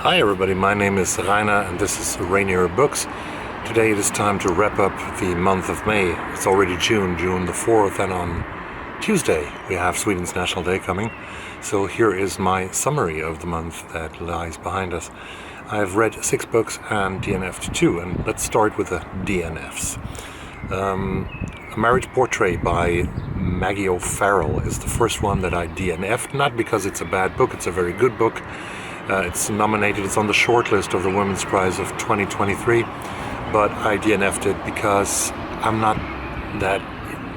Hi everybody, my name is Rainer and this is Rainier Books. Today it is time to wrap up the month of May. It's already June the 4th, and on Tuesday we have Sweden's National Day coming. So here is my summary of the month that lies behind us. I've read 6 books and DNF'd 2, and let's start with the DNFs. A Marriage Portrait by Maggie O'Farrell is the first one that I DNF'd, not because it's a bad book, it's a very good book. It's nominated, it's on the shortlist of the Women's Prize of 2023, but I DNF'd it because I'm not that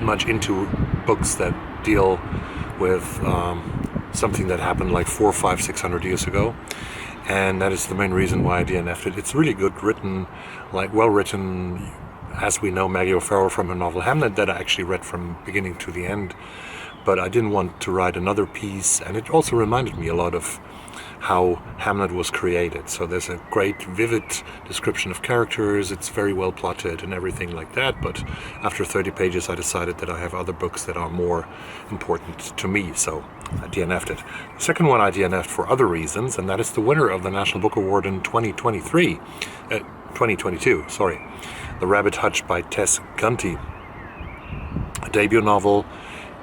much into books that deal with something that happened like 400, 500, 600 years ago, and that is the main reason why I DNF'd it. It's really good written, like well written, as we know Maggie O'Farrell from her novel Hamlet, that I actually read from beginning to the end, but I didn't want to write another piece, and it also reminded me a lot of how Hamlet was created. So there's a great vivid description of characters, it's very well plotted and everything like that, but after 30 pages I decided that I have other books that are more important to me, so I DNF'd it. The second one I DNF'd for other reasons, and that is the winner of the National Book Award in 2022, The Rabbit Hutch by Tess Gunty, a debut novel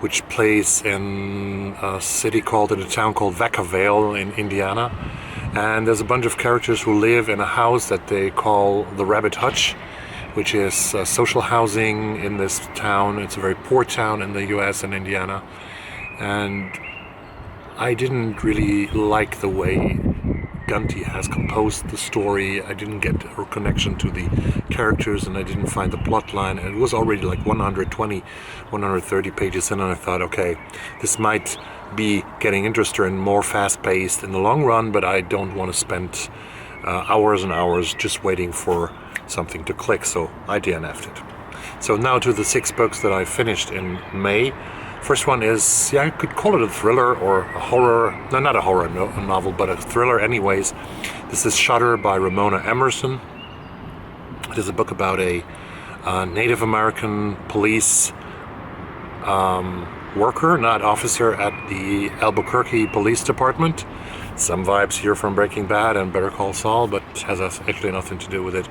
which plays in a town called Vacaville in Indiana. And there's a bunch of characters who live in a house that they call the Rabbit Hutch, which is social housing in this town. It's a very poor town in the US and Indiana. And I didn't really like the way Gunty has composed the story. I didn't get her connection to the characters, and I didn't find the plot line, and it was already like 120, 130 pages in, and I thought, okay, this might be getting interesting and more fast-paced in the long run, but I don't want to spend hours and hours just waiting for something to click, so I DNF'd it. So now to the 6 books that I finished in May. First one is, I could call it a thriller or a horror, no, not a horror novel, but a thriller anyways. This is Shutter by Ramona Emerson. It is a book about a Native American police worker, not officer, at the Albuquerque Police Department. Some vibes here from Breaking Bad and Better Call Saul, but has actually nothing to do with it.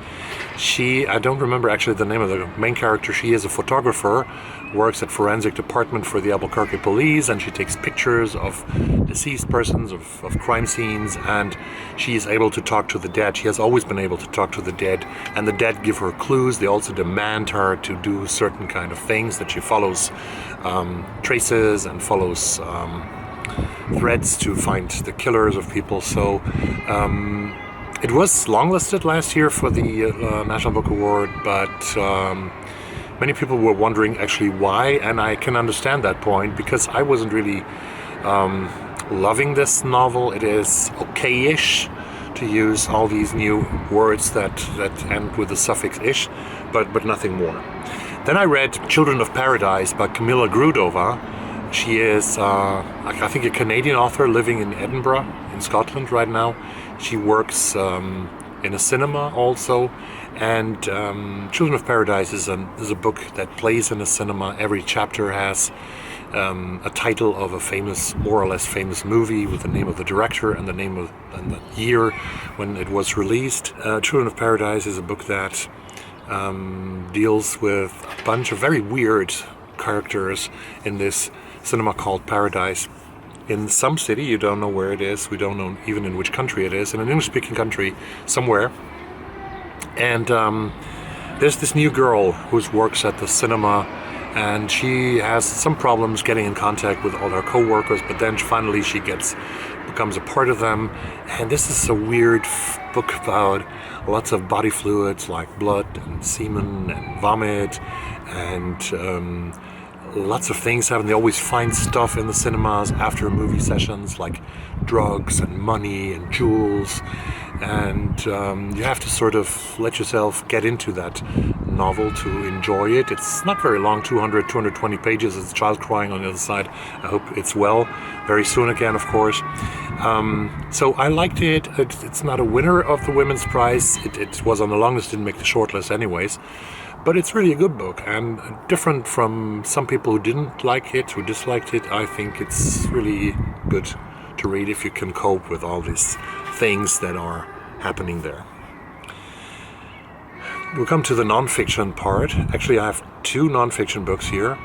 I don't remember actually the name of the main character. She is a photographer, works at forensic department for the Albuquerque police, and she takes pictures of deceased persons, of crime scenes, and she is able to talk to the dead. She has always been able to talk to the dead, and the dead give her clues. They also demand her to do certain kind of things, that she follows traces and follows threads to find the killers of people. So it was longlisted last year for the National Book Award, but many people were wondering actually why, and I can understand that point, because I wasn't really loving this novel. It is okay-ish, to use all these new words that end with the suffix ish, but nothing more. Then I read Children of Paradise by Camilla Grudova. She is, I think, a Canadian author living in Edinburgh, in Scotland right now. She works in a cinema also, and Children of Paradise is a book that plays in a cinema. Every chapter has a title of a more or less famous movie with the name of the director and the name of and the year when it was released. Children of Paradise is a book that deals with a bunch of very weird characters in this cinema called Paradise. In some city, you don't know where it is, we don't know even in which country it is, in an English-speaking country somewhere. And there's this new girl who works at the cinema, and she has some problems getting in contact with all her co-workers, but then finally she becomes a part of them. And this is a weird book about lots of body fluids like blood and semen and vomit and lots of things happen. They always find stuff in the cinemas after movie sessions, like drugs and money and jewels, and you have to sort of let yourself get into that novel to enjoy it. It's not very long, 220 pages. There's a child crying on the other side. I hope it's well very soon again, of course. So I liked it. It's not a winner of the Women's Prize. It was on the long list, didn't make the short list anyways. But it's really a good book, and different from some people who didn't like it, who disliked it. I think it's really good to read if you can cope with all these things that are happening there. We'll come to the nonfiction part. Actually, I have 2 nonfiction books here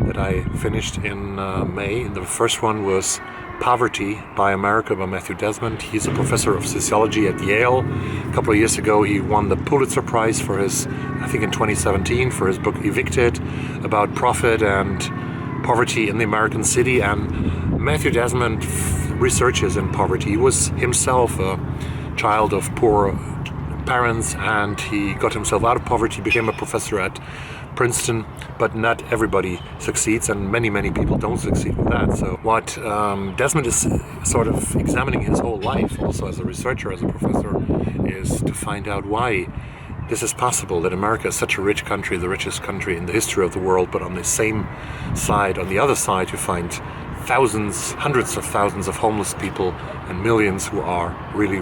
that I finished in May. The first one was Poverty by America by Matthew Desmond. He's a professor of sociology at Yale. A couple of years ago, he won the Pulitzer Prize for his, I think in 2017, for his book Evicted, about profit and poverty in the American city. And Matthew Desmond researches in poverty. He was himself a child of poor parents, and he got himself out of poverty, became a professor at Princeton, but not everybody succeeds, and many people don't succeed with that. So what Desmond is sort of examining his whole life, also as a researcher, as a professor, is to find out why this is possible, that America is such a rich country, the richest country in the history of the world, but on the same side, on the other side, you find thousands, hundreds of thousands of homeless people and millions who are really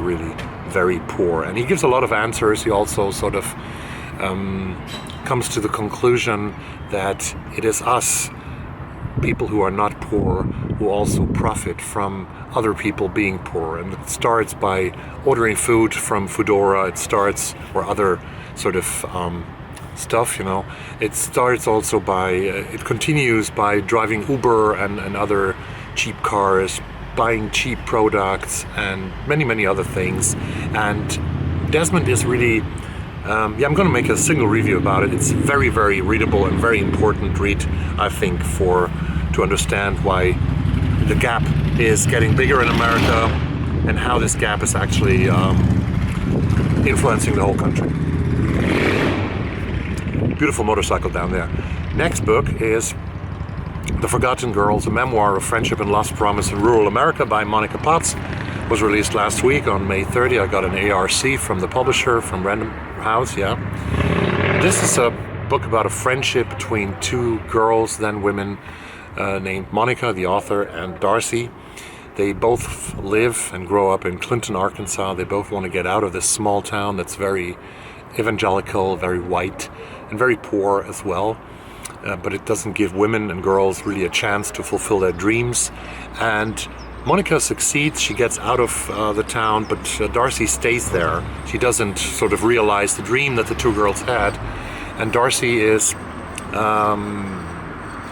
very poor. And he gives a lot of answers. He also sort of comes to the conclusion that it is us, people who are not poor, who also profit from other people being poor. And it starts by ordering food from Foodora. It starts, or other sort of stuff, you know. It starts also by, it continues by driving Uber and other cheap cars, buying cheap products, and many other things. And Desmond is really, I'm going to make a single review about it. It's very readable and very important read, I think, to understand why the gap is getting bigger in America and how this gap is actually influencing the whole country. Beautiful motorcycle down there. Next book is The Forgotten Girls, a memoir of friendship and lost promise in rural America by Monica Potts. Was released last week on May 30. I got an ARC from the publisher, from Random House, yeah. This is a book about a friendship between 2 girls, then women, named Monica, the author, and Darcy. They both live and grow up in Clinton, Arkansas. They both want to get out of this small town that's very evangelical, very white, and very poor as well. But it doesn't give women and girls really a chance to fulfill their dreams. And Monica succeeds. She gets out of the town, but Darcy stays there. She doesn't sort of realize the dream that the 2 girls had. And Darcy is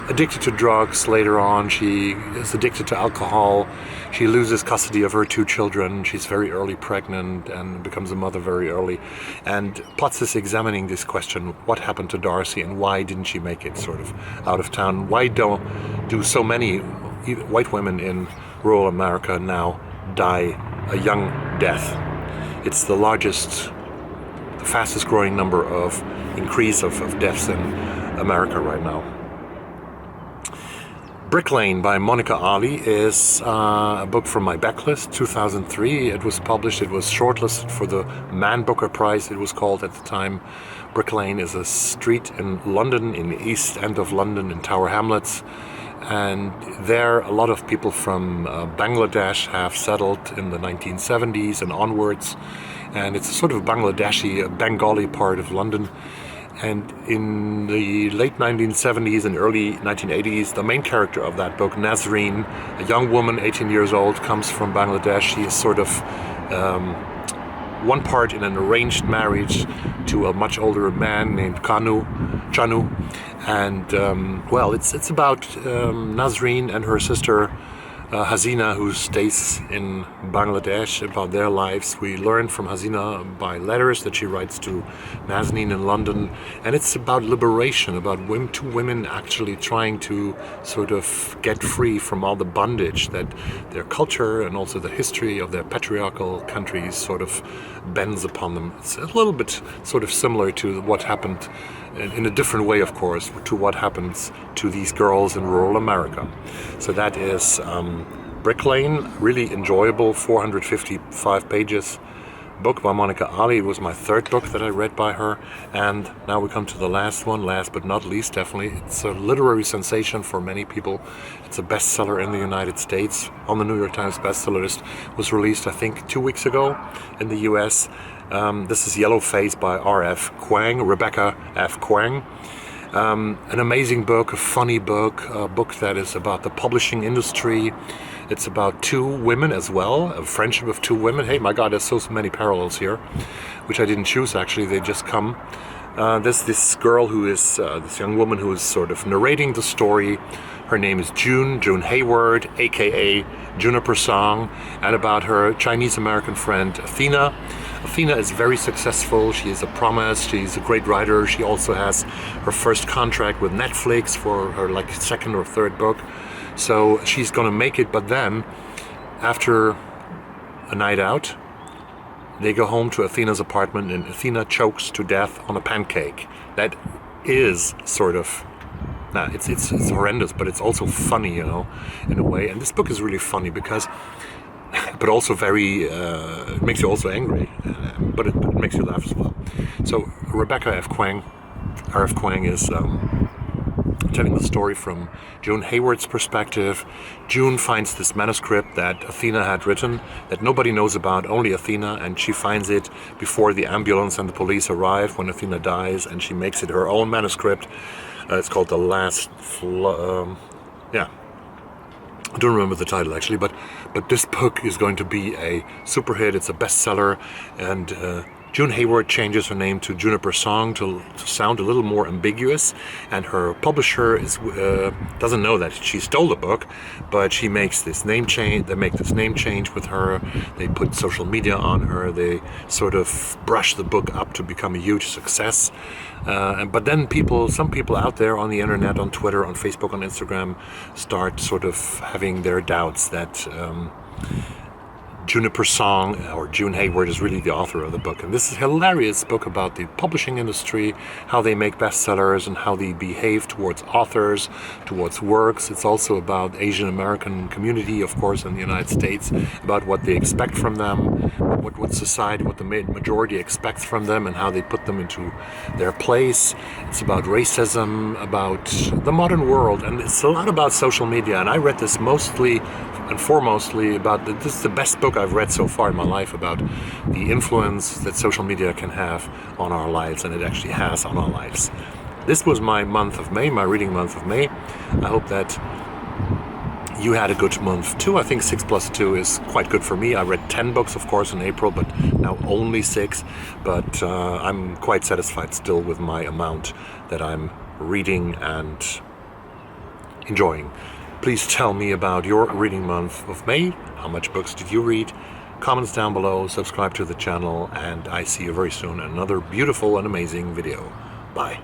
addicted to drugs later on. She is addicted to alcohol. She loses custody of her 2 children. She's very early pregnant and becomes a mother very early. And Potts is examining this question: what happened to Darcy and why didn't she make it sort of out of town? Why do so many white women in rural America now die a young death? It's the fastest growing number of increase of deaths in America right now. Brick Lane by Monica Ali is a book from my backlist, 2003. It was published, it was shortlisted for the Man Booker Prize, it was called at the time. Brick Lane is a street in London, in the east end of London, in Tower Hamlets. And there a lot of people from Bangladesh have settled in the 1970s and onwards. And it's a sort of Bangladeshi, Bengali part of London. And in the late 1970s and early 1980s, the main character of that book, Nazreen, a young woman, 18 years old, comes from Bangladesh. She is sort of one part in an arranged marriage to a much older man named Chanu. And well, it's about Nazreen and her sister Hasina, who stays in Bangladesh, about their lives. We learn from Hasina by letters that she writes to Nazneen in London, and it's about liberation, about two women actually trying to sort of get free from all the bondage that their culture and also the history of their patriarchal countries sort of bends upon them. It's a little bit sort of similar to what happened, in a different way, of course, to what happens to these girls in rural America. So that is Brick Lane, really enjoyable, 455 pages book by Monica Ali. It was my third book that I read by her. And now we come to the last one, last but not least, definitely. It's a literary sensation for many people. It's a bestseller in the United States, on the New York Times bestseller list. It was released, I think, 2 weeks ago in the US. This is Yellow Face by Rebecca F. Kuang. An amazing book, a funny book, a book that is about the publishing industry. It's about two women as well, a friendship of two women. Hey, my God, there's so many parallels here, which I didn't choose actually, they just come. There's this girl who is, this young woman who is sort of narrating the story. Her name is June Hayward, aka Juniper Song, and about her Chinese-American friend Athena. Athena is very successful. She is a promise. She's a great writer. She also has her first contract with Netflix for her like second or third book. So she's gonna make it, but then after a night out, they go home to Athena's apartment and Athena chokes to death on a pancake. That is sort of, it's horrendous, but it's also funny, you know, in a way. And this book is really funny because, but also very, it makes you also angry, but it makes you laugh as well. So Rebecca F. Kuang, R.F. Kuang is telling the story from June Hayward's perspective. June finds this manuscript that Athena had written that nobody knows about, only Athena, and she finds it before the ambulance and the police arrive when Athena dies, and she makes it her own manuscript. It's called The Last yeah, I don't remember the title actually, but this book is going to be a super hit. It's a bestseller, and June Hayward changes her name to Juniper Song to sound a little more ambiguous, and her publisher is doesn't know that she stole the book, but she makes this name change. They make this name change with her. They put social media on her. They sort of brush the book up to become a huge success. But then some people out there on the internet, on Twitter, on Facebook, on Instagram, start sort of having their doubts that Juniper Song or June Hayward is really the author of the book. And this is a hilarious book about the publishing industry, how they make bestsellers and how they behave towards authors, towards works. It's also about Asian American community, of course, in the United States, about what they expect from them, what society, what the majority expects from them, and how they put them into their place. It's about racism, about the modern world, and it's a lot about social media. And I read this mostly and foremostly about this is the best book I've read so far in my life about the influence that social media can have on our lives, and it actually has on our lives. This was my month of May, my reading month of May. I hope that you had a good month too. I think 6 + 2 is quite good for me. I read 10 books, of course, in April, but now only 6. But I'm quite satisfied still with my amount that I'm reading and enjoying. Please tell me about your reading month of May. How much books did you read? Comments down below, subscribe to the channel, and I see you very soon in another beautiful and amazing video. Bye.